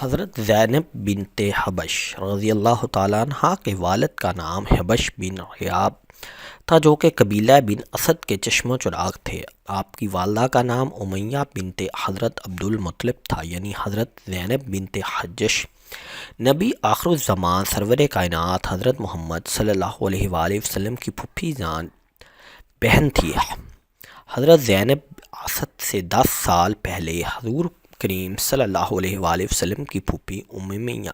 حضرت زینب بنت حبش رضی اللہ تعالیٰ عنہ کے والد کا نام حبش بن ریاب تھا، جو کہ قبیلہ بن اسد کے چشم و چراغ تھے۔ آپ کی والدہ کا نام امیہ بنت حضرت عبد المطلب تھا، یعنی حضرت زینب بنت حجش نبی آخر الزمان سرور کائنات حضرت محمد صلی اللہ علیہ وآلہ وسلم کی پھوپھی جان بہن تھی۔ حضرت زینب اسد سے 10 سال پہلے حضور کریم صلی اللہ علیہ وآلہ وسلم کی پھوپھی امیہ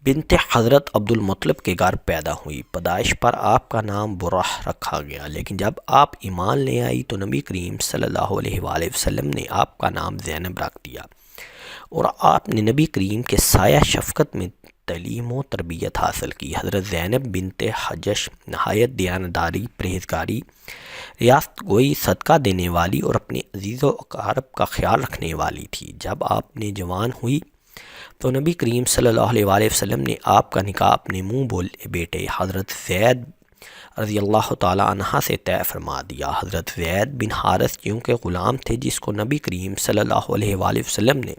بنت حضرت عبد المطلب کے گھر پیدا ہوئی۔ پیدائش پر آپ کا نام برہ رکھا گیا، لیکن جب آپ ایمان لے آئی تو نبی کریم صلی اللہ علیہ وآلہ وسلم نے آپ کا نام زینب رکھ دیا، اور آپ نے نبی کریم کے سایہ شفقت میں تعلیم و تربیت حاصل کی۔ حضرت زینب بنت حجش نہایت دیانتداری، پرہیزگاری، ریاست گوئی، صدقہ دینے والی اور اپنے عزیز و اقارب کا خیال رکھنے والی تھی۔ جب آپ نے جوان ہوئی تو نبی کریم صلی اللہ علیہ وآلہ وسلم نے آپ کا نکاح اپنے منہ بولے بیٹے حضرت زید رضی اللہ تعالیٰ عنہ سے طے فرما دیا۔ حضرت زید بن حارث کیونکہ غلام تھے جس کو نبی کریم صلی اللہ علیہ وآلہ وسلم نے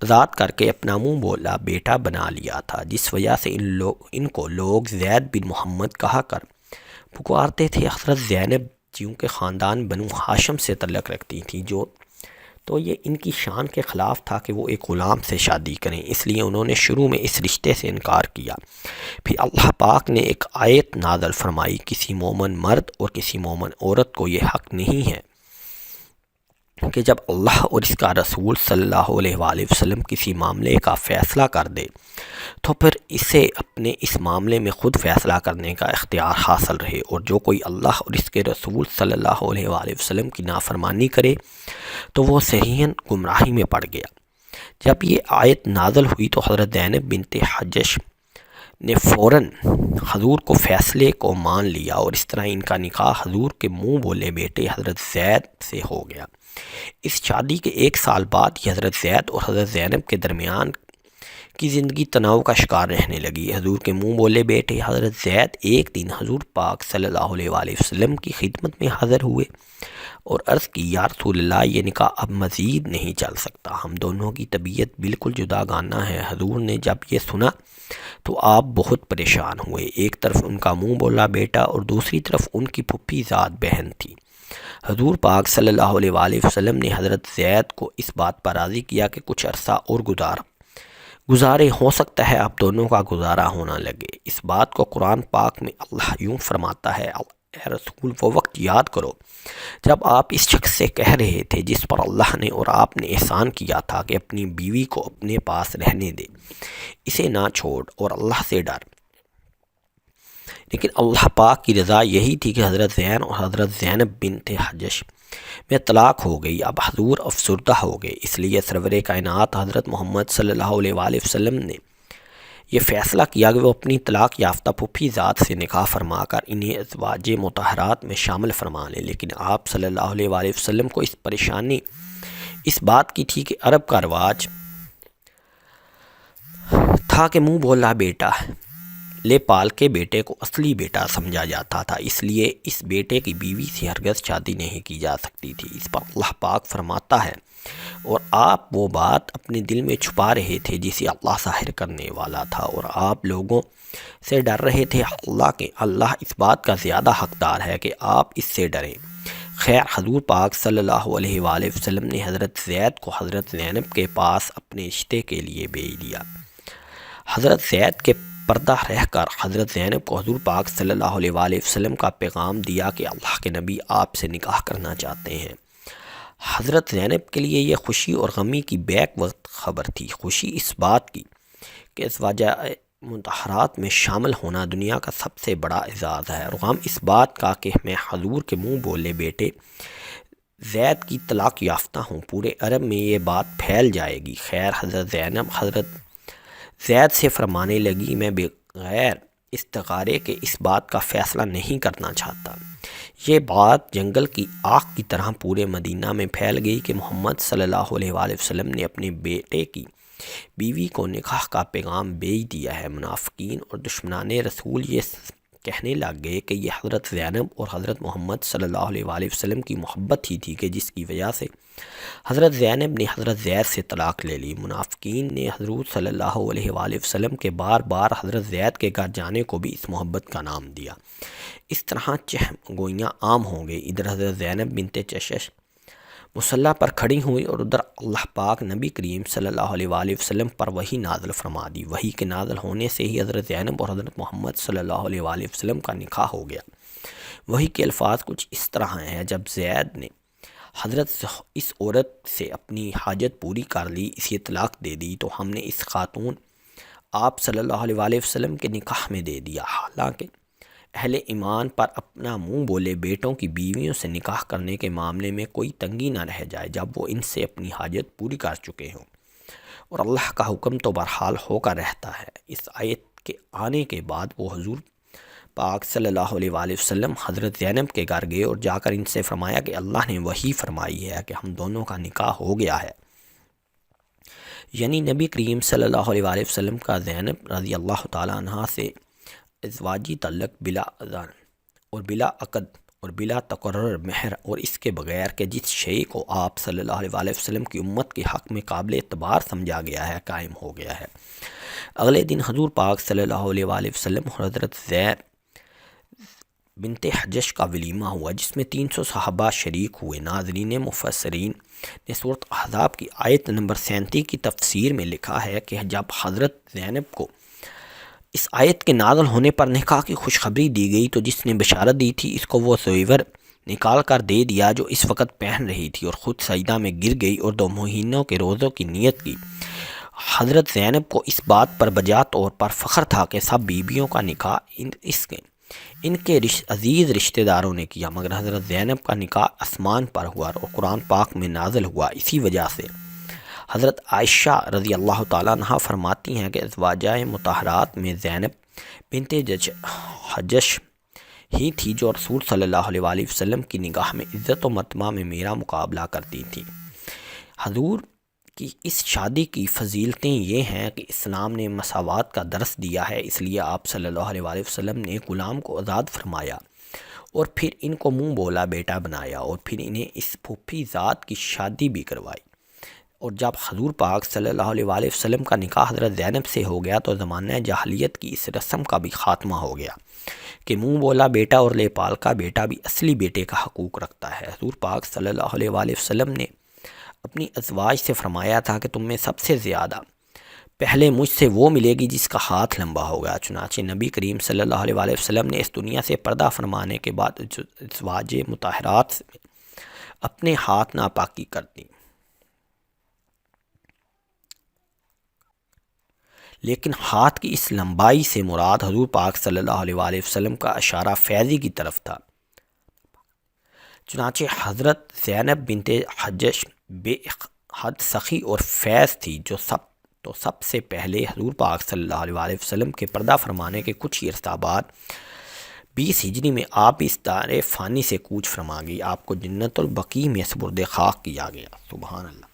آزاد کر کے اپنا منہ بولا بیٹا بنا لیا تھا، جس وجہ سے ان کو لوگ زید بن محمد کہا کر پکارتے تھے۔ حضرت زینب چونکہ خاندان بنو ہاشم سے تعلق رکھتی تھیں تو یہ ان کی شان کے خلاف تھا کہ وہ ایک غلام سے شادی کریں، اس لیے انہوں نے شروع میں اس رشتے سے انکار کیا۔ پھر اللہ پاک نے ایک آیت نازل فرمائی، کسی مومن مرد اور کسی مومن عورت کو یہ حق نہیں ہے کہ جب اللہ اور اس کا رسول صلی اللہ علیہ وآلہ وسلم کسی معاملے کا فیصلہ کر دے تو پھر اسے اپنے اس معاملے میں خود فیصلہ کرنے کا اختیار حاصل رہے، اور جو کوئی اللہ اور اس کے رسول صلی اللہ علیہ وآلہ وسلم کی نافرمانی کرے تو وہ صحیحاً گمراہی میں پڑ گیا۔ جب یہ آیت نازل ہوئی تو حضرت زینب بنت حجش نے فوراً حضور کو فیصلے کو مان لیا، اور اس طرح ان کا نکاح حضور کے منہ بولے بیٹے حضرت زید سے ہو گیا۔ اس شادی کے 1 سال بعد ہی حضرت زید اور حضرت زینب کے درمیان کی زندگی تناؤ کا شکار رہنے لگی۔ حضور کے منہ بولے بیٹے حضرت زید ایک دن حضور پاک صلی اللہ علیہ وآلہ وسلم کی خدمت میں حاضر ہوئے اور عرض کی، یا رسول اللہ، یہ نکاح اب مزید نہیں چل سکتا، ہم دونوں کی طبیعت بالکل جدا گانا ہے۔ حضور نے جب یہ سنا تو آپ بہت پریشان ہوئے۔ ایک طرف ان کا منہ بولا بیٹا اور دوسری طرف ان کی پھوپھی ذات بہن تھی۔ حضور پاک صلی اللہ علیہ وآلہ وسلم نے حضرت زید کو اس بات پر راضی کیا کہ کچھ عرصہ اور گزارے، ہو سکتا ہے آپ دونوں کا گزارا ہونا لگے۔ اس بات کو قرآن پاک میں اللہ یوں فرماتا ہے، اے رسول وہ وقت یاد کرو جب آپ اس شخص سے کہہ رہے تھے جس پر اللہ نے اور آپ نے احسان کیا تھا کہ اپنی بیوی کو اپنے پاس رہنے دے، اسے نہ چھوڑ اور اللہ سے ڈر۔ لیکن اللہ پاک کی رضا یہی تھی کہ حضرت زین اور حضرت زینب بنت حجش میں طلاق ہو گئی۔ اب حضور افسردہ ہو گئے، اس لیے سرور کائنات حضرت محمد صلی اللہ علیہ وآلہ وسلم نے یہ فیصلہ کیا کہ وہ اپنی طلاق یافتہ پھوپھی ذات سے نکاح فرما کر انہیں ازواج مطہرات میں شامل فرما لیں۔ لیکن آپ صلی اللہ علیہ وآلہ وسلم کو اس پریشانی اس بات کی تھی کہ عرب کا رواج تھا کہ منہ بولا بیٹا لے پال کے بیٹے کو اصلی بیٹا سمجھا جاتا تھا، اس لیے اس بیٹے کی بیوی سے ہرگز شادی نہیں کی جا سکتی تھی۔ اس پر اللہ پاک فرماتا ہے، اور آپ وہ بات اپنے دل میں چھپا رہے تھے جسے اللہ ظاہر کرنے والا تھا، اور آپ لوگوں سے ڈر رہے تھے اللہ اس بات کا زیادہ حقدار ہے کہ آپ اس سے ڈریں۔ خیر، حضور پاک صلی اللہ علیہ وآلہ وسلم نے حضرت زید کو حضرت زینب کے پاس اپنے رشتے کے لیے بھیج دیا۔ حضرت زید کے پردہ رہ کر حضرت زینب کو حضور پاک صلی اللہ علیہ وآلہ وسلم کا پیغام دیا کہ اللہ کے نبی آپ سے نکاح کرنا چاہتے ہیں۔ حضرت زینب کے لیے یہ خوشی اور غمی کی بیک وقت خبر تھی۔ خوشی اس بات کی کہ ازواج مطہرات میں شامل ہونا دنیا کا سب سے بڑا اعزاز ہے، اور غم اس بات کا کہ میں حضور کے منہ بولے بیٹے زید کی طلاق یافتہ ہوں، پورے عرب میں یہ بات پھیل جائے گی۔ خیر، حضرت زینب حضرت زید سے فرمانے لگی، میں بغیر استخارے کے اس بات کا فیصلہ نہیں کرنا چاہتا۔ یہ بات جنگل کی آگ کی طرح پورے مدینہ میں پھیل گئی کہ محمد صلی اللہ علیہ وآلہ وسلم نے اپنے بیٹے کی بیوی کو نکاح کا پیغام بھیج دیا ہے۔ منافقین اور دشمنان رسول یہ کہنے لگ گئے کہ یہ حضرت زینب اور حضرت محمد صلی اللہ علیہ وآلہ وسلم کی محبت ہی تھی کہ جس کی وجہ سے حضرت زینب نے حضرت زید سے طلاق لے لی۔ منافقین نے حضور صلی اللہ علیہ وآلہ وسلم کے بار بار حضرت زید کے گھر جانے کو بھی اس محبت کا نام دیا۔ اس طرح چہم گوئیاں عام ہو گئی۔ ادھر حضرت زینب بنت جحش مصلی پر کھڑی ہوئی اور ادھر اللہ پاک نبی کریم صلی اللہ علیہ وآلہ وسلم پر وحی نازل فرما دی۔ وحی کے نازل ہونے سے ہی حضرت زینب اور حضرت محمد صلی اللہ علیہ وآلہ وسلم کا نکاح ہو گیا۔ وحی کے الفاظ کچھ اس طرح ہیں: جب زید نے حضرت اس عورت سے اپنی حاجت پوری کر لی، اسے طلاق دے دی، تو ہم نے اس خاتون آپ صلی اللہ علیہ وآلہ وسلم کے نکاح میں دے دیا۔ حالانکہ اہل ایمان پر اپنا منہ بولے بیٹوں کی بیویوں سے نکاح کرنے کے معاملے میں کوئی تنگی نہ رہ جائے جب وہ ان سے اپنی حاجت پوری کر چکے ہوں، اور اللہ کا حکم تو بہرحال ہو کر رہتا ہے۔ اس آیت کے آنے کے بعد وہ حضور پاک صلی اللہ علیہ وآلہ وسلم حضرت زینب کے گھر گئے اور جا کر ان سے فرمایا کہ اللہ نے وحی فرمائی ہے کہ ہم دونوں کا نکاح ہو گیا ہے، یعنی نبی کریم صلی اللہ علیہ وآلہ وسلم کا زینب رضی اللہ تعالیٰ عنہ سے ازواجی تعلق بلا اذان اور بلا عقد اور بلا تقرر مہر اور اس کے بغیر کہ جس شے کو آپ صلی اللہ علیہ وآلہ وسلم کی امت کے حق میں قابل اعتبار سمجھا گیا ہے، قائم ہو گیا ہے۔ اگلے دن حضور پاک صلی اللہ علیہ وآلہ وسلم اور حضرت زید بنت حجش کا ولیمہ ہوا جس میں 300 صحابہ شریک ہوئے۔ ناظرین، مفسرین نے سورۃ احزاب کی آیت نمبر 37 کی تفسیر میں لکھا ہے کہ جب حضرت زینب کو اس آیت کے نازل ہونے پر نکاح کی خوشخبری دی گئی تو جس نے بشارت دی تھی اس کو وہ زیور نکال کر دے دیا جو اس وقت پہن رہی تھی، اور خود سجدہ میں گر گئی اور 2 مہینوں کے روزوں کی نیت کی۔ حضرت زینب کو اس بات پر بجا طور پر فخر تھا کہ سب بیویوں کا نکاح ان کے عزیز رشتہ داروں نے کیا، مگر حضرت زینب کا نکاح آسمان پر ہوا اور قرآن پاک میں نازل ہوا۔ اسی وجہ سے حضرت عائشہ رضی اللہ تعالیٰ عنہ فرماتی ہیں کہ ازواجہ مطہرات میں زینب بنت حجش ہی تھی جو رسول صلی اللہ علیہ وآلہ وسلم کی نگاہ میں عزت و مرتبہ میں میرا مقابلہ کرتی تھی۔ حضور کی اس شادی کی فضیلتیں یہ ہیں کہ اسلام نے مساوات کا درس دیا ہے، اس لیے آپ صلی اللہ علیہ وآلہ وسلم نے غلام کو آزاد فرمایا اور پھر ان کو منہ بولا بیٹا بنایا اور پھر انہیں اس پھوپھی ذات کی شادی بھی کروائی۔ اور جب حضور پاک صلی اللہ علیہ وآلہ وسلم کا نکاح حضرت زینب سے ہو گیا تو زمانہ جاہلیت کی اس رسم کا بھی خاتمہ ہو گیا کہ منہ بولا بیٹا اور لے پال کا بیٹا بھی اصلی بیٹے کا حقوق رکھتا ہے۔ حضور پاک صلی اللہ علیہ وآلہ وسلم نے اپنی ازواج سے فرمایا تھا کہ تم میں سب سے زیادہ پہلے مجھ سے وہ ملے گی جس کا ہاتھ لمبا ہوگا۔ چنانچہ نبی کریم صلی اللہ علیہ وآلہ وسلم نے اس دنیا سے پردہ فرمانے کے بعد ازواج مطہرات سے اپنے ہاتھ ناپاکی کر دی، لیکن ہاتھ کی اس لمبائی سے مراد حضور پاک صلی اللہ علیہ وآلہ وسلم کا اشارہ فیضی کی طرف تھا۔ چنانچہ حضرت زینب بنت حجش بے حد سخی اور فیض تھی جو سب سے پہلے حضور پاک صلی اللہ علیہ وآلہ وسلم کے پردہ فرمانے کے کچھ ہی عرصہ بعد 20 ہجری میں آپ اس دار فانی سے کوچ فرما گئی۔ آپ کو جنت البقیع میں سپرد خاک کیا گیا۔ سبحان اللہ۔